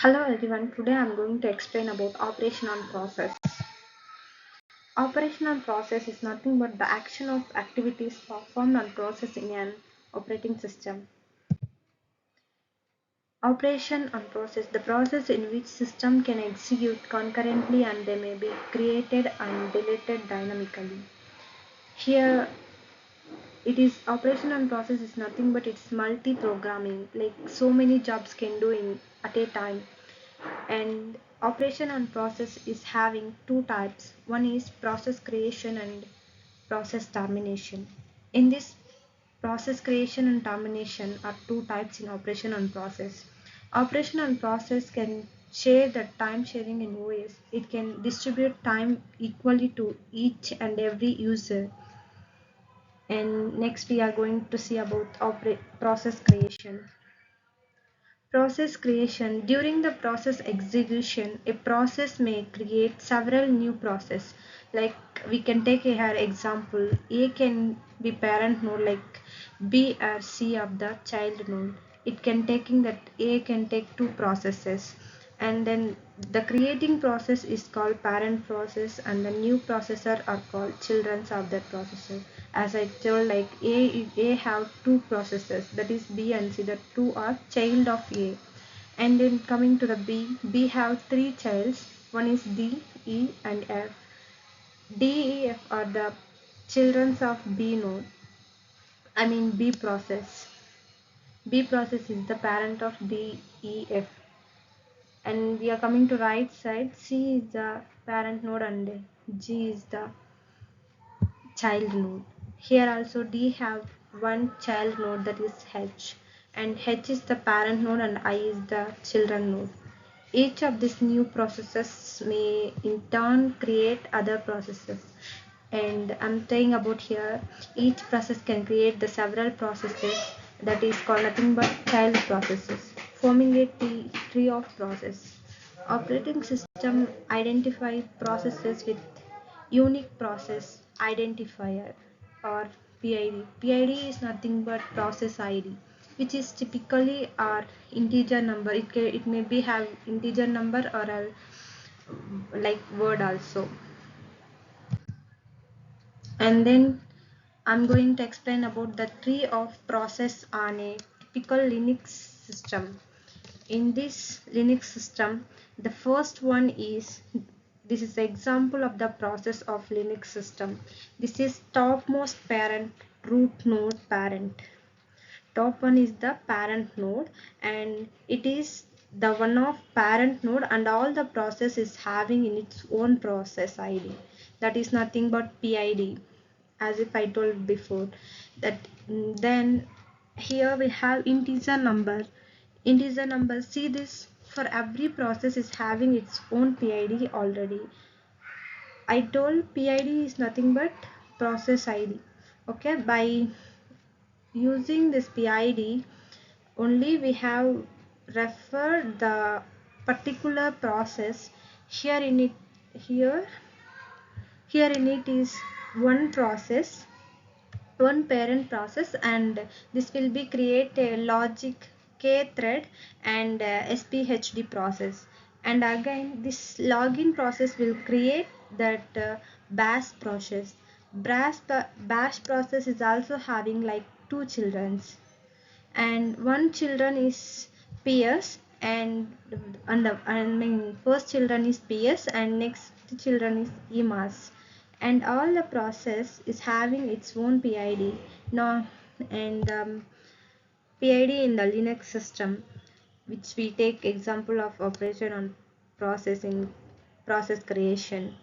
Hello everyone, today I am going to explain about operation on process. Operation on process is nothing but the action of activities performed on process in an operating system. Operation on process, the process in which system can execute concurrently and they may be created and deleted dynamically. Here it is operation on process is nothing but it's multi-programming, like so many jobs can do in at a time. And operation on process is having two types. One is process creation and process termination. In this, process creation and termination are two types in operation on process. Operation on process can share the time sharing in ways it can distribute time equally to each and every user. And next we are going to see about process creation. Process creation. During the process execution, a process may create several new process. Like we can take here example, A can be parent node like B or C of the child node. It can taking that A can take two processes, and then the creating process is called parent process and the new processor are called children of that processor. As I told, like a have two processes, that is B and C, the two are child of A. And then coming to the B have three childs, one is D, E and F. D, E, F are the children of B node, I mean B process. B process is the parent of D, E, F. And we are coming to right side. C is the parent node and G is the child node. Here also D have one child node, that is H, and H is the parent node and I is the children node. Each of these new processes may in turn create other processes. And I'm saying about here, each process can create the several processes, that is called nothing but child processes, forming a tree of process. Operating system identify processes with unique process identifier or PID. PID is nothing but process ID, which is typically our integer number. It may be have integer number or a like word also. And then I'm going to explain about the tree of process on a typical Linux system. In this Linux system, the first one is, this is the example of the process of Linux system. This is topmost parent root node parent. Top one is the parent node and it is the one of parent node and all the process is having in its own process ID. That is nothing but PID, as if I told before. That then here we have integer number. Integer number, see this, for every process is having its own PID already. I told PID is nothing but process ID. Okay, by using this PID only we have referred the particular process. Here in it here here in it is one process, one parent process, and this will be create a logic k thread and SPHD process. And again this login process will create that bash process. Bash process is also having like two childrens, and one children is PS and the I mean first children is PS and next children is EMAS, and all the process is having its own PID. No, and PID in the Linux system, which we take example of operation on processing process creation.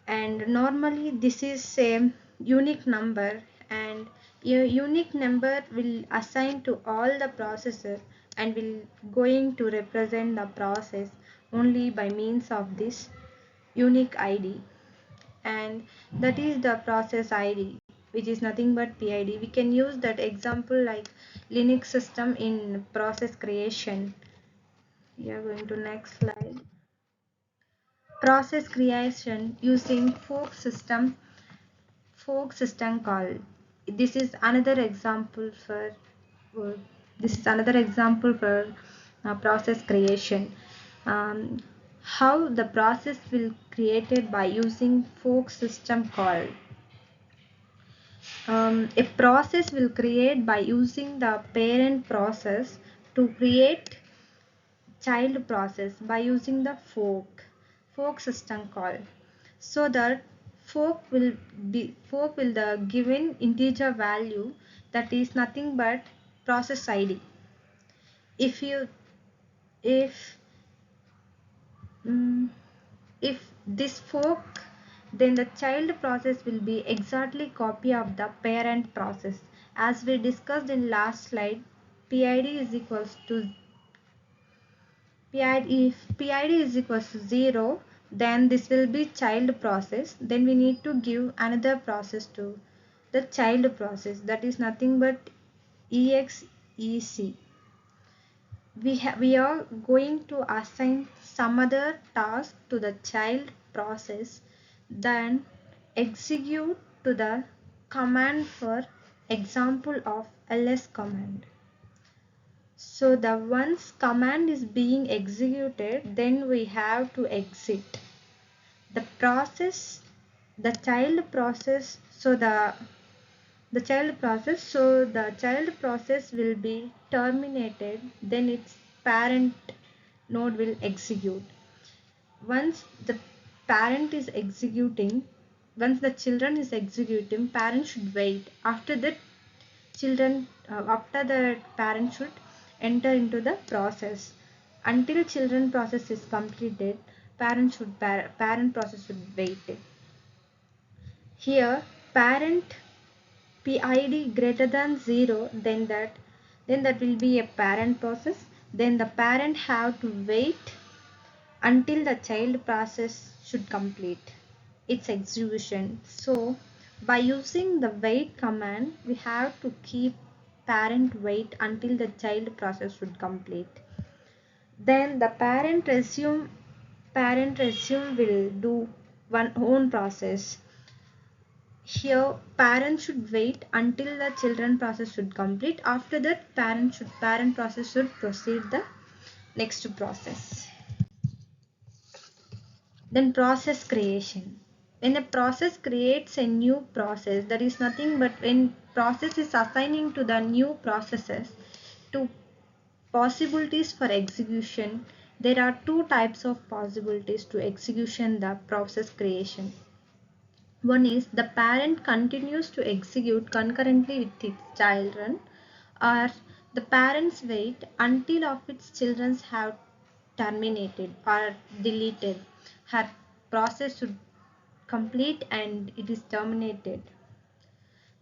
And normally this is a unique number, and a unique number will assign to all the processor and will going to represent the process only by means of this unique ID, and that is the process ID, which is nothing but PID. We can use that example like Linux system in process creation. We are going to next slide. Process creation using fork system call. This is another example for uh, this is another example for process creation. um, how the process will created by using fork system called. A process will create by using the parent process to create child process by using the fork system call. So that fork will the given integer value that is nothing but process id. If you if mm, if this fork, then the child process will be exactly copy of the parent process. As we discussed in last slide, PID is equals to PID. If PID is equals to 0, then this will be child process. Then we need to give another process to the child process, that is nothing but exec. We are going to assign some other task to the child process, then execute to the command, for example of ls command. So the once command is being executed, then we have to exit the process, the child process. So the child process will be terminated, then its parent node will execute. Once the parent is executing, once the children is executing, parent should wait. After that, after the parent should enter into the process. Until children process is completed, parent process should wait. Here, parent PID greater than 0, then that will be a parent process. Then the parent have to wait until the child process should complete its execution. So by using the wait command, we have to keep parent wait until the child process should complete. Then the parent resume will do one own process. Here parent should wait until the children process should complete. After that, parent process should proceed the next process. Then process creation. When a process creates a new process, that is nothing but when process is assigning to the new processes to possibilities for execution. There are two types of possibilities to execution the process creation. One is the parent continues to execute concurrently with its children, or the parents wait until of its children have terminated or deleted. Her process should complete and it is terminated.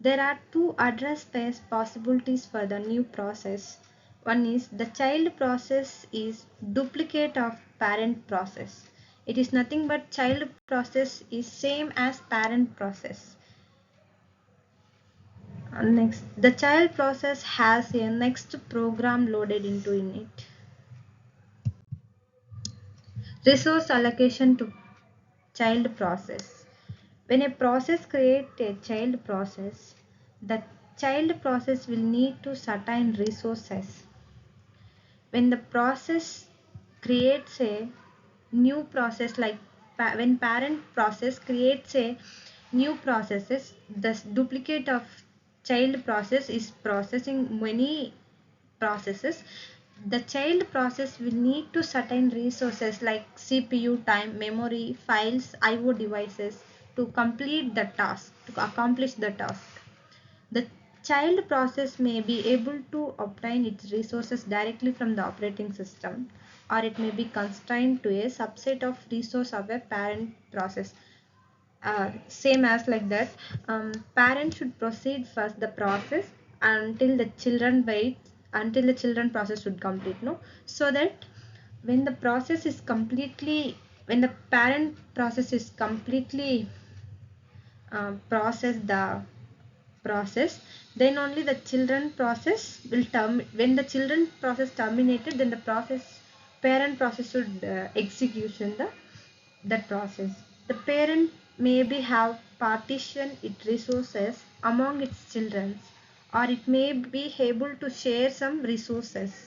There are two address space possibilities for the new process. One is the child process is duplicate of parent process. It is nothing but child process is same as parent process. Next, the child process has a next program loaded into it. Resource allocation to child process. When a process creates a child process, the child process will need to certain resources. When the process creates a new process, like when parent process creates a new processes, the duplicate of child process is processing many processes. The child process will need to certain resources like CPU time, memory, files, IO devices to complete the task, to accomplish the task. The child process may be able to obtain its resources directly from the operating system, or it may be constrained to a subset of resource of a parent process. Same as like that, parent should proceed first the process until the children wait until the children process should complete, no, so that when the process is completely when the parent process is completely process the process, then only the children process will when the children process terminated, then the parent process should execution that process. The parent maybe have partitioned its resources among its children, or it may be able to share some resources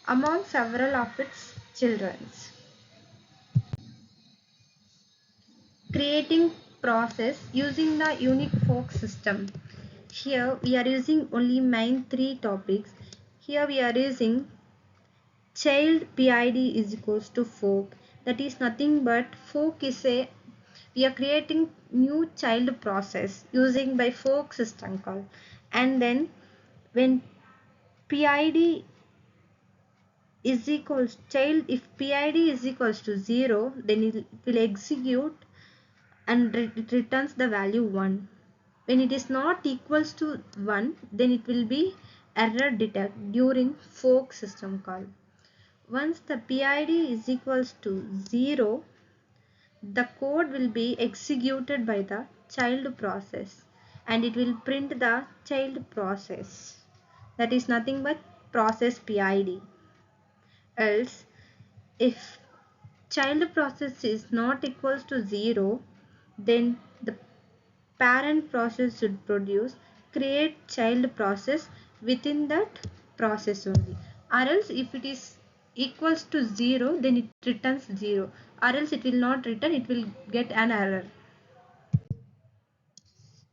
among several of its children. creating process using the unique fork system. Here we are using only main three topics. Here we are using child PID is equals to fork. That is nothing but fork is a we are creating new child process using by fork system call. And then when PID is equals child, if PID is equals to 0, then it will execute and it returns the value 1. When it is not equals to 1, then it will be error detect during fork system call. Once the PID is equals to 0, the code will be executed by the child process and it will print the child process. That is nothing but process PID. Else, if child process is not equals to 0, then the parent process should produce create child process within that process only, or else if it is equals to 0, then it returns 0, or else it will not return, it will get an error.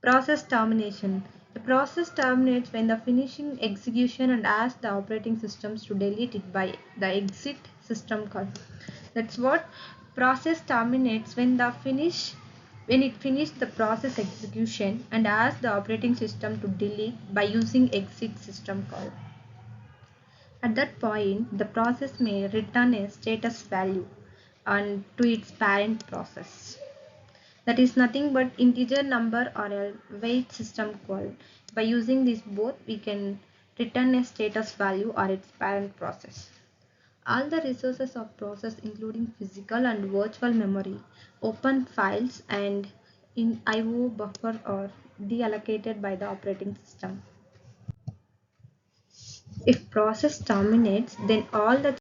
Process termination. The process terminates when the finishing execution and asks the operating systems to delete it by the exit system call. That's what process terminates when it finished the process execution and asks the operating system to delete by using exit system call. At that point, the process may return a status value and to its parent process. That is nothing but integer number or a weight system call. By using these both, we can return a status value or its parent process. All the resources of process including physical and virtual memory, open files and in IO buffer are deallocated by the operating system. If process terminates, then all the